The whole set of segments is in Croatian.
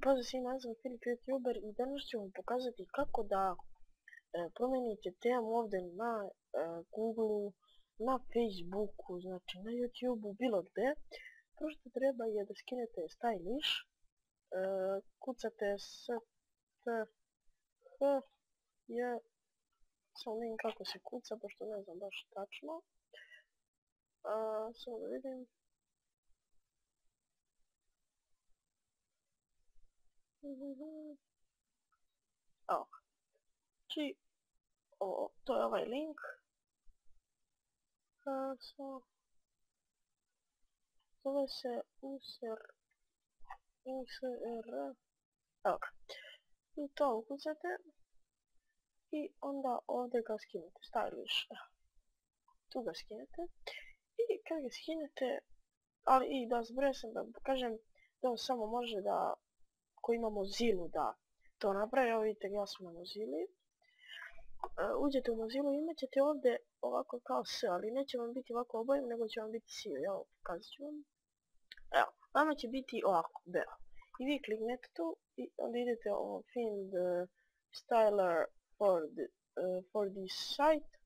pozdrav svima, ja sam Filip YouTuber i danas ću vam pokazati kako da promijenite temu ovdje na Google, na Facebooku, znači na YouTubeu, bilo gdje. Prvo što treba je da skinete stylish, kucate STH, samo vidim kako se kuca, pošto ne znam baš tačno. Samo da vidim. Znači, to je ovaj link. Zove se USR. Evo ga. I to ukucate. I onda ovdje ga skinete. Stylish. Tu ga skinete. I kad ga skinete, ali i da zbroj sam da pokažem da on samo može da, ko ima Mozilu da to napravi. Evo vidite, ja sam na Mozili. Uđete u Mozilu i imat ćete ovdje ovako kao S, ali neće vam biti ovako obojen, nego će vam biti sivi. Evo, pokazat ću vam. Evo, vama će biti ovako, beo. I vi kliknete tu i onda idete ovo find styler for this site.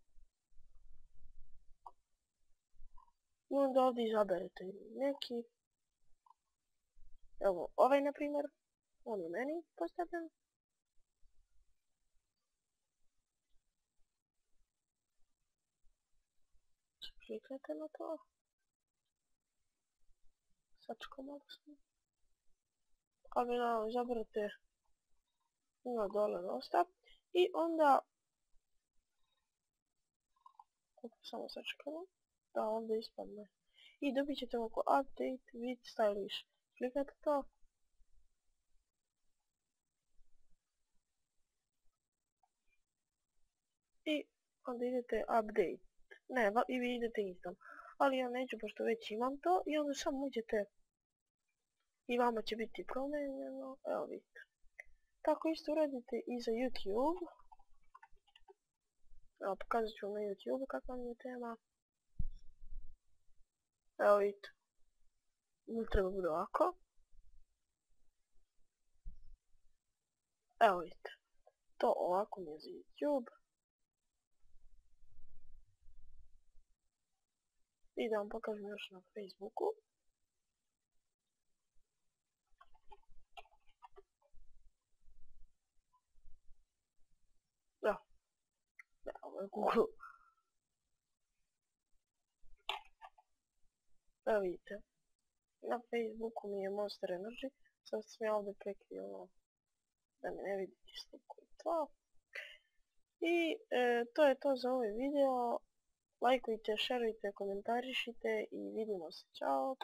I onda ovdje izaberete neki. Evo, ovaj na primjer, on je meni postavljen. Kliknete na to. Sačko malo sam. Ali naravno izaberete dole dosta. I onda samo sačekamo da ovdje ispadne. I dobit ćete ovako update with stylish. Kliknete to. I onda idete update. Ne, i vi idete instant. Ali ja neću, pošto već imam to. I onda samo uđete i vama će biti promijenjeno. Evo vidite. Tako isto uradite i za YouTube. Evo, pokazat ću vam na YouTube kakva mi je tema. Evo vidite. Treba bude ovako. Evo vidite. To ovako mi je za YouTube. I da vam pokažem još na Facebooku. Da, ovo je Google. Evo vidite. Na Facebooku mi je Monster Energy. Sad sam ja ovdje prekrio ovo da mi ne vidite sliku i to. I to je to za ovaj video. Lajkujte, šerujte, komentarišite i vidimo se. Ćao!